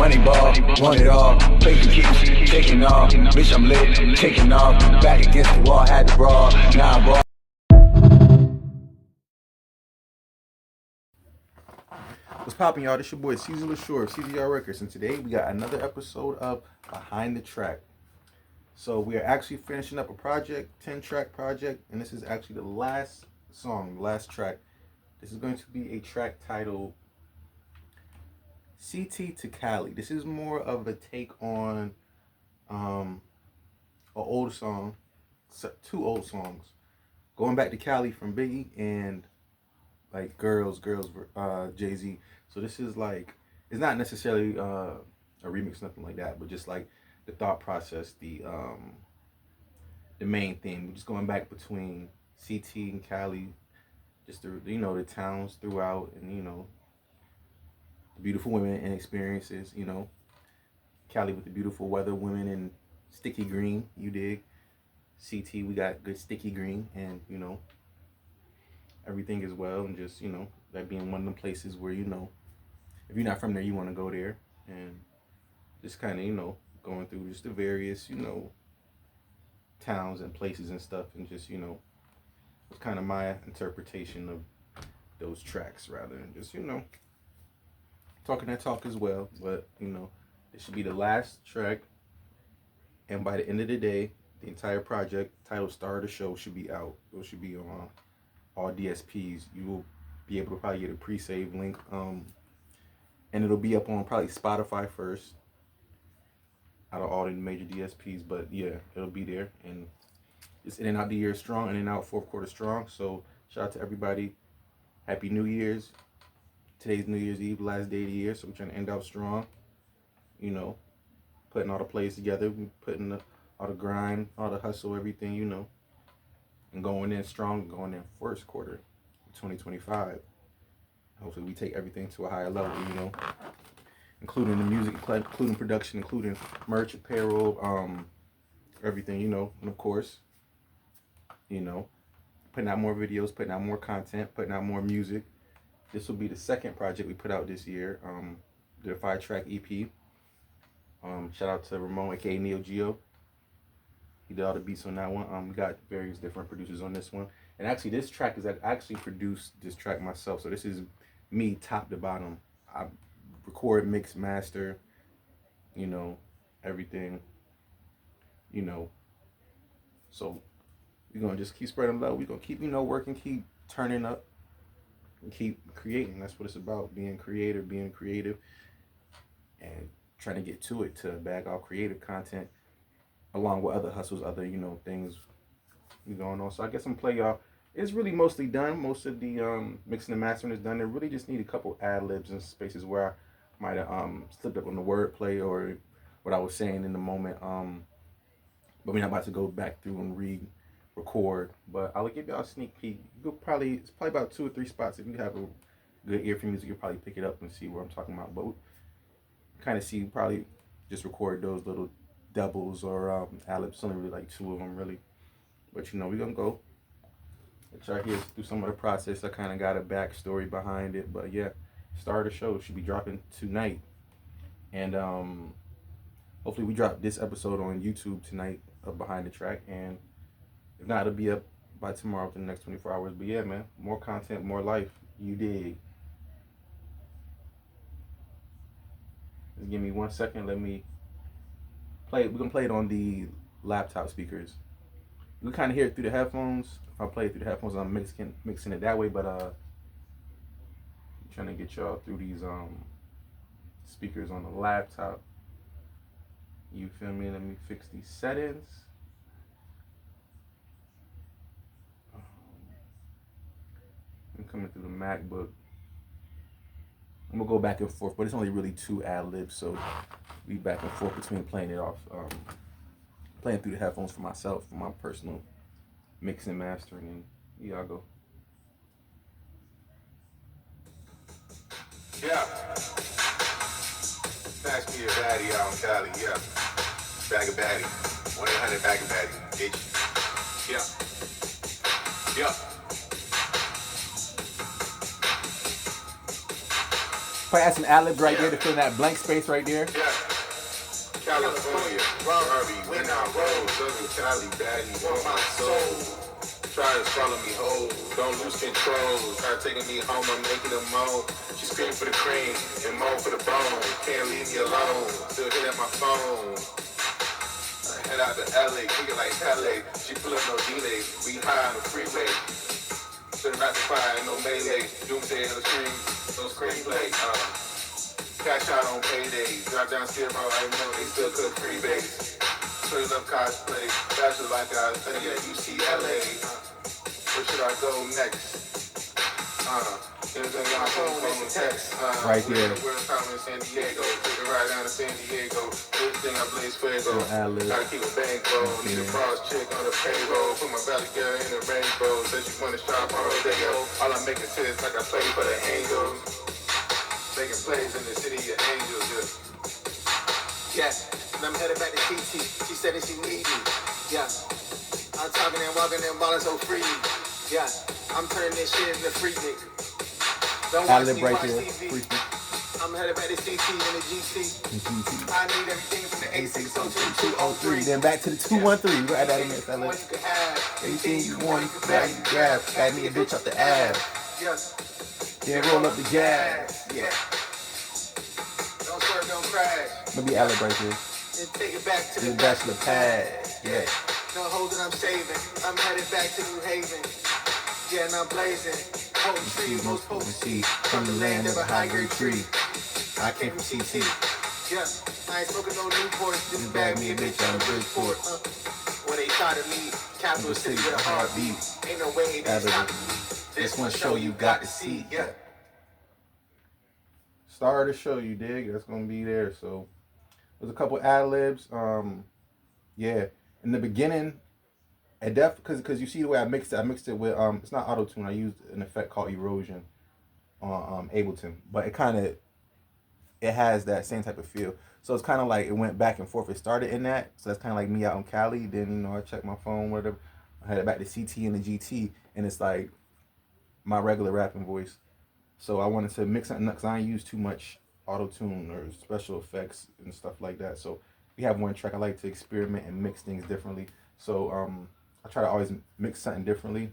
money ball, want it all. Faking keeps taking off. Bitch, I'm lit, taking off. Back against the wall, had to brawl. Now I'm ball. What's poppin', y'all? This your boy Cezar LeSure of CZR Records, and today we got another episode of Behind the Track. So we are actually finishing up a project, 10-track project, and this is actually the last song, the last track. This is going to be a track titled CT to Cali. This is more of a take on an old song, two old songs, going back to Cali from Biggie and like girls, Jay-Z. So this is like, it's not necessarily a remix, nothing like that, but just like the thought process, the main theme. We're just going back between CT and Cali, just the towns throughout, and the beautiful women and experiences. Cali with the beautiful weather, women in sticky green. You dig? CT, we got good sticky green, and everything as well, and just that being one of the places where if you're not from there, you want to go there, and just kind of going through just the various towns and places and stuff, and just it's kind of my interpretation of those tracks, rather than just talking that talk as well. But it should be the last track, and by the end of the day, the entire project titled Star of the Show should be out. It should be on all DSPs. You will be able to probably get a pre-save link, and it'll be up on probably Spotify first out of all the major DSPs. But yeah, it'll be there, and it's in and out the year strong, in and out fourth quarter strong. So shout out to everybody. Happy New Year's. Today's New Year's Eve, last day of the year, so we're trying to end out strong. Putting all the plays together, putting all the grind, all the hustle, everything, and going in strong, going in first quarter 2025. Hopefully we take everything to a higher level, including the music, including production, including merch, apparel, everything, and of course, putting out more videos, putting out more content, putting out more music. This will be the second project we put out this year, the 5-track EP. Shout out to Ramon, aka Neo Geo. He did all the beats on that one. We got various different producers on this one. And actually, this track is, I actually produced this track myself. So this is me top to bottom. I record, mix, master, everything, So we're going to just keep spreading love. We're going to keep, working, keep turning up, and keep creating. That's what it's about, being creative, and trying to get to it, to bag all creative content along with other hustles, other, things going on. So I guess I'm play y'all. It's really mostly done. Most of the mixing and mastering is done. They really just need a couple ad-libs and spaces where I might have slipped up on the wordplay or what I was saying in the moment. But we're not about to go back through and re-record. But I'll give y'all a sneak peek. It's probably about 2 or 3 spots. If you have a good ear for music, you'll probably pick it up and see what I'm talking about. But kind of see, probably just record those little doubles or ad-libs. Only really like 2 of them, really. But we're gonna go. Let y'all hear through some of the process. I kind of got a backstory behind it, but yeah, Star of the Show should be dropping tonight, and hopefully we drop this episode on YouTube tonight of Behind the Track, and if not, it'll be up by tomorrow within the next 24 hours. But yeah, man, more content, more life. You dig? Just give me 1 second. Let me play it. We're gonna play it on the laptop speakers. You can kind of hear it through the headphones. If I play it through the headphones, I'm mixing it that way. But I'm trying to get y'all through these speakers on the laptop. You feel me? Let me fix these settings. I'm coming through the MacBook. I'm gonna go back and forth, but it's only really 2 ad-libs, so we back and forth between playing it off, playing through the headphones for myself, for my personal mixing and mastering, and yeah, I'll go. Yeah. Pass me a baddie out in Cali, yeah. Bag of baddie. 1-800 bag of baddie. H. Yeah. Yeah. Probably add some ad-libs right there to fill that blank space right there. Yeah. California, Harvey, when I roll, Southern Cali, baddie, want my soul. Try to follow me whole, don't lose control. Try taking me home, I'm making them moan. She scream for the cream and moan for the bone. Can't leave me alone, still hit at my phone. I head out to LA, kick it like Cali. She pull up no delay, we high on the freeway. Should've rapid fire, no melee. Doomsday in the streams, no screenplay. Cash out on paydays, drop down Skid Row, I know they still cook freebase. Straight up cosplay, bachelor like I study at UCLA. Where should I go next? Everything on my phone, text. Right there. We're in San Diego, take a ride down to San Diego. Everything I blaze fuego. Gotta keep a bankroll, need a boss chick on the payroll. Put my valley girl in the rainbow, said she wanna shop on Rodeo. All I make is hits like I play for the Angels. Making plays in the city of angels, yeah. And I'm headed back to TT. She said that she need me, yeah. I'm talking and walking and balling so free, yeah. I'm turning this shit into free dick. Don't watch me watch TV. I'm headed back to CT and the GC. I need everything from the A602 203. Then back to the 213. You add that in there, fella. You can have Anything you want, you can grab, you grab. Add me a bitch up the ab. yes. Then roll up the gas. Yeah. Don't swerve, don't crash. Maybe ad-lib right there. Then take it back to The the bachelor pad. Yeah. No hoes that I'm saving. I'm headed back to New Haven. Yeah, and I'm blazing. Potent tree, most potency. From the land of a high-grade tree. I came from CT. Yeah, I ain't smoking no Newport. Just bag me a bitch on Bridgeport. When they try to leave, capital city with a heartbeat. Ain't no way they stop me. This one show you got to see. Yeah. Star of the show, you dig? That's gonna be there. So there's a couple ad-libs. Yeah. In the beginning, at def because you see the way I mixed it with it's not auto-tune. I used an effect called erosion on Ableton, but it has that same type of feel. So it's kind of like it went back and forth. It started in that, so that's kind of like me out in Cali. Then I checked my phone, whatever. I had it back to CT and the GT, and it's like my regular rapping voice. So I wanted to mix something up because I ain't use too much auto-tune or special effects and stuff like that. So we have one track. I like to experiment and mix things differently. So I try to always mix something differently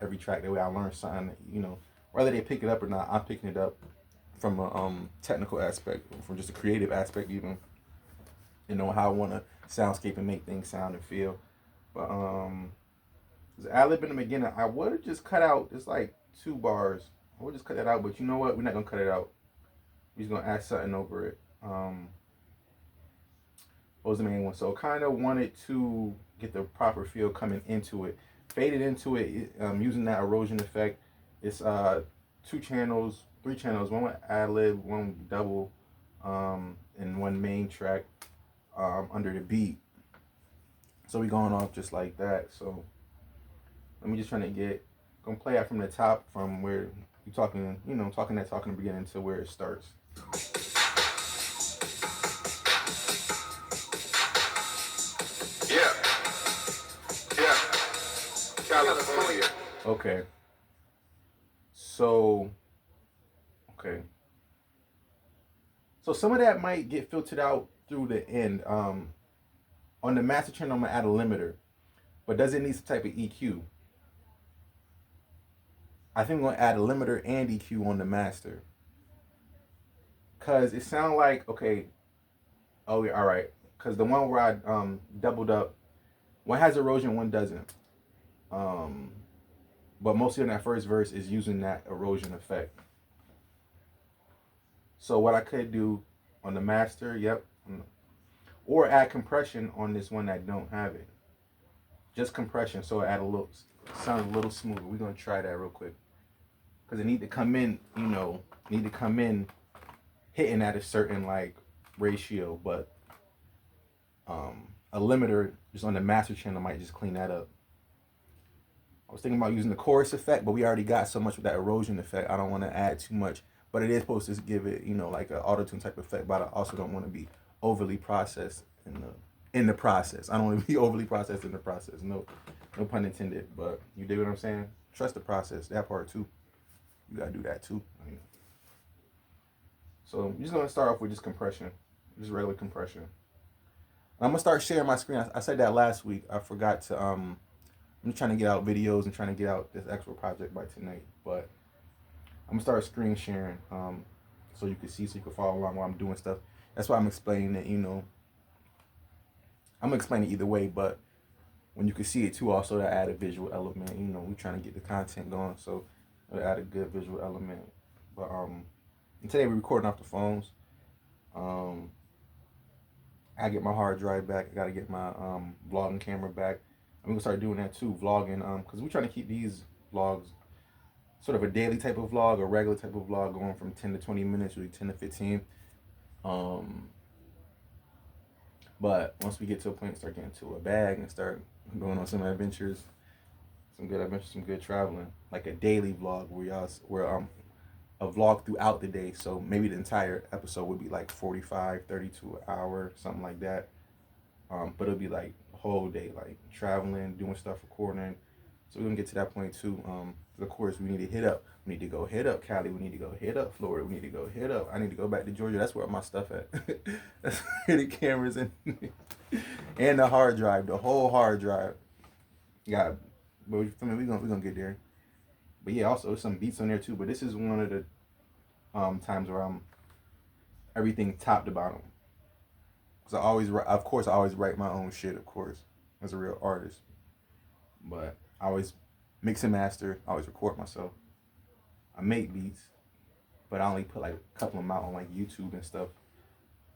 every track. That way I learn something, whether they pick it up or not, I'm picking it up from a technical aspect, from just a creative aspect even, how I want to soundscape and make things sound and feel. But the ad-lib in the beginning, I would have just cut out, it's like 2 bars. I would just cut that out, but you know what? We're not going to cut it out. We're just going to add something over it. What was the main one? So kind of wanted to get the proper feel coming into it. Faded into it using that erosion effect. It's 3 channels, one with ad-lib, one double, and one main track under the beat. So we going off just like that. So let me just gonna play out from the top, from where you talking in the beginning to where it starts. Yeah. California. Okay. So some of that might get filtered out through the end. On the master channel, I'm gonna add a limiter, but does it need some type of EQ? I think I'm gonna add a limiter and EQ on the master, cause it sounds like okay. Oh yeah, all right. Cause the one where I doubled up, one has erosion, one doesn't. But mostly in that first verse is using that erosion effect. So what I could do on the master, or add compression on this one that don't have it. Just compression, so add sound a little smoother. We're gonna try that real quick. Cause it need to come in, hitting at a certain ratio, but a limiter just on the master channel might just clean that up. I was thinking about using the chorus effect, but we already got so much with that erosion effect. I don't want to add too much, but it is supposed to give it, like an auto-tune type effect, but I also don't want to be overly processed in the process. I don't want to be overly processed in the process. No pun intended, but you dig what I'm saying? Trust the process, that part too. You got to do that too. So I'm just gonna start off with just compression, just regular compression. I'm gonna start sharing my screen. I said that last week. I forgot to. I'm trying to get out videos and trying to get out this actual project by tonight. But I'm gonna start screen sharing, so you can see, so you can follow along while I'm doing stuff. That's why I'm explaining it. I'm gonna explain it either way, but when you can see it too, also to add a visual element. We're trying to get the content going, so it'll add a good visual element. But and today we're recording off the phones. I get my hard drive back. I gotta get my vlogging camera back. I'm gonna start doing that too, vlogging. Because we're trying to keep these vlogs sort of a daily type of vlog, a regular type of vlog, going from 10 to 20 minutes, usually 10 to 15. But once we get to a point, start getting to a bag and start going on some adventures, some good traveling, like a daily vlog where a vlog throughout the day. So maybe the entire episode would be like 45, 30 to an hour, something like that. But it'll be like a whole day, like traveling, doing stuff, recording. So we're gonna get to that point too. Of course, we need to hit up. We need to go hit up Cali. We need to go hit up Florida. We need to go hit up. I need to go back to Georgia. That's where my stuff at. That's where the cameras and the hard drive, the whole hard drive. But we're gonna get there. But yeah, also some beats on there too. But this is one of the times where I'm everything top to bottom. Cause I always write my own shit, of course, as a real artist. But I always mix and master. I always record myself. I make beats, but I only put like a couple of them out on like YouTube and stuff.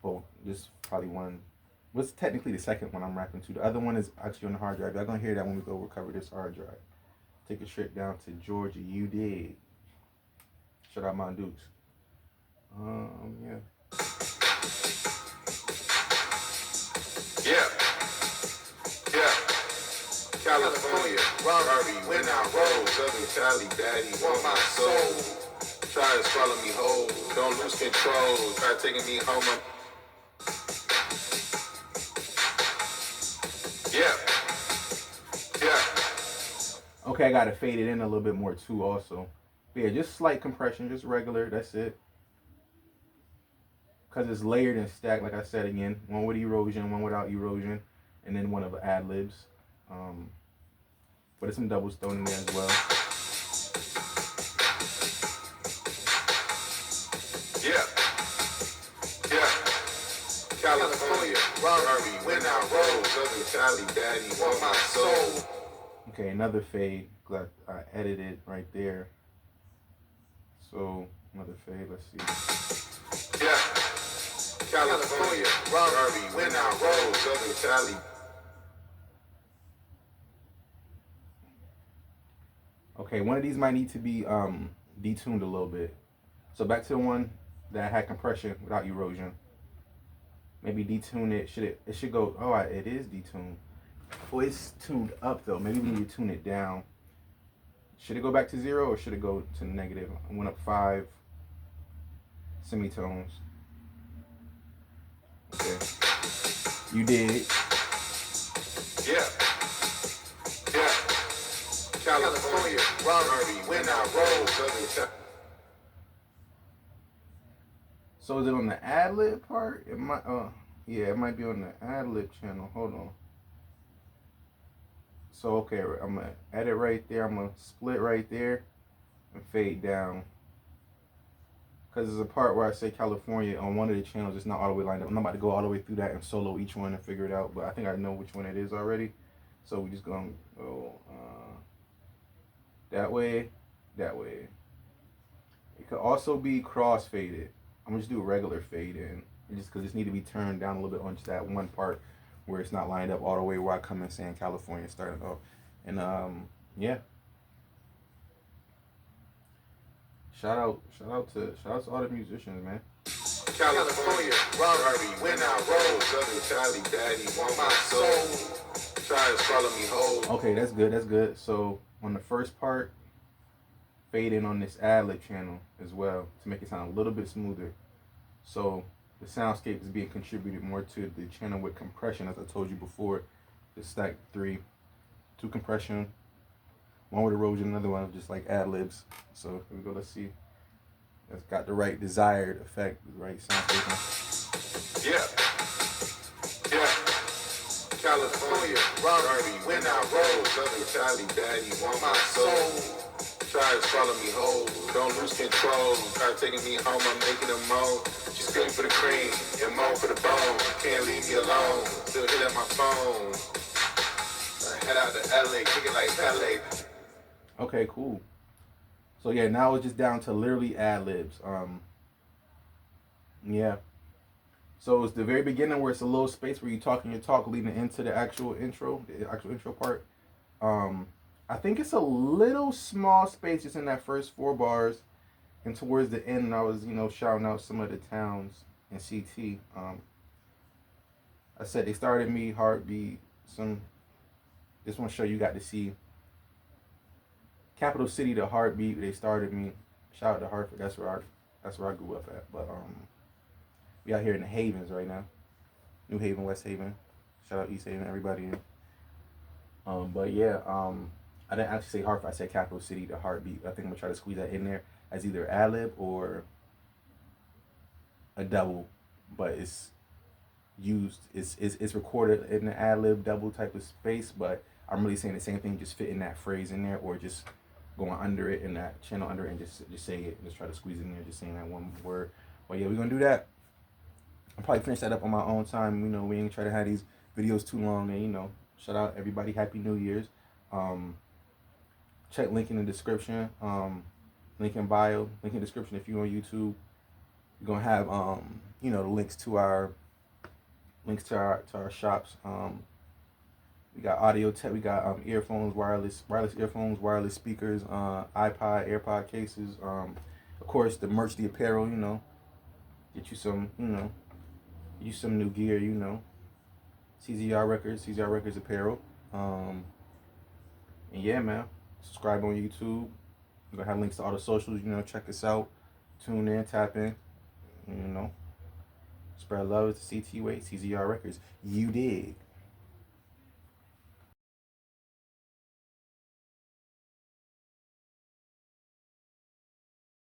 Well, this probably one. What's technically the second one I'm rapping to. The other one is actually on the hard drive. Y'all gonna hear that when we go recover this hard drive. Take a trip down to Georgia. You dig? Shout out my Dukes. Yeah. California, Robbie, when I roll, Southern Cali, daddy, want my soul. Try to swallow me whole, don't lose control. Try taking me home. Okay, I gotta fade it in a little bit more too, also. But yeah, just slight compression, just regular. That's it. Cause it's layered and stacked, like I said again. One with erosion, one without erosion, and then one of the ad libs. But there's some doubles thrown in there as well. California, Robbie, when I roll, Southern Cali, daddy, want my soul. Okay, another fade. Glad I edited right there. So another fade. Let's see. California, Robbie, when I roll, Southern Cali. Okay, one of these might need to be detuned a little bit. So back to the one that had compression without erosion. Maybe detune it. It should go. Oh, it is detuned. Oh, it's tuned up though. Maybe we need to tune it down. Should it go back to 0 or should it go to negative? I went up 5 semitones. Okay. You did. California, Robbie, when I roll, Southern Cali. So is it on the ad lib part? It might. Yeah, it might be on the ad lib channel. Hold on. So okay, I'm gonna edit right there. I'm gonna split right there and fade down. Cause there's a part where I say California on one of the channels. It's not all the way lined up. I'm not about to go all the way through that and solo each one and figure it out. But I think I know which one it is already. So we just gonna go that way, that way. It could also be cross faded. I'm gonna just do a regular fade in, just because this need to be turned down a little bit on just that one part where it's not lined up all the way where I come in saying California starting off. And yeah. Shout out to all the musicians, man. California, Robbie, when I roll, Southern Cali, daddy, want my soul. Try to swallow me whole. Okay, that's good. So on the first part, fade in on this ad-lib channel as well to make it sound a little bit smoother. So the soundscape is being contributed more to the channel with compression, as I told you before. The stack 3, 2 compression, 1 with erosion, another one of just like ad-libs. So here we go, let's see. That's got the right desired effect, the right sound system. Yeah, yeah. California, Robbie, when I roll, Southern Cali, daddy, want my soul. Try to follow me whole, don't lose control. Try taking me home, I'm making them moan. She scream for the cream and moan for the bone. Can't leave me alone, still hit at my phone. Head out to LA, kick it like Pele. Okay, cool. So yeah, now it's just down to literally ad libs. Yeah. So it's the very beginning where it's a little space where you talking your talk leading into the actual intro part. Um, I think it's a little small space just in that first 4 bars, and towards the end, I was shouting out some of the towns in CT. I said they started me heartbeat. Just want to show you got to see capital city, the heartbeat. They started me. Shout out to Hartford. That's where I grew up at. But we out here in the Havens right now. New Haven, West Haven. Shout out East Haven, everybody. But yeah, I didn't actually say Hartford. I said capital city, the heartbeat. I think I'm gonna try to squeeze that in there as either ad lib or a double, but it's recorded in the ad lib double type of space. But I'm really saying the same thing, just fitting that phrase in there, or just going under it in that channel under it and just say it and just try to squeeze it in there, just saying that one word. But yeah, we're gonna do that. I'll probably finish that up on my own time. We ain't try to have these videos too long. And shout out everybody, Happy New Year's. Check link in the description. Link in bio, link in the description if you're on YouTube. We're gonna have the links to our shops. We got audio tech, we got earphones, wireless earphones, wireless speakers, iPod, AirPod cases, of course the merch, the apparel, get you some, some new gear, CZR Records apparel. And yeah, man, subscribe on YouTube. We're gonna have links to all the socials, check us out, tune in, tap in, spread love. It's the CT Way, CZR Records. You dig.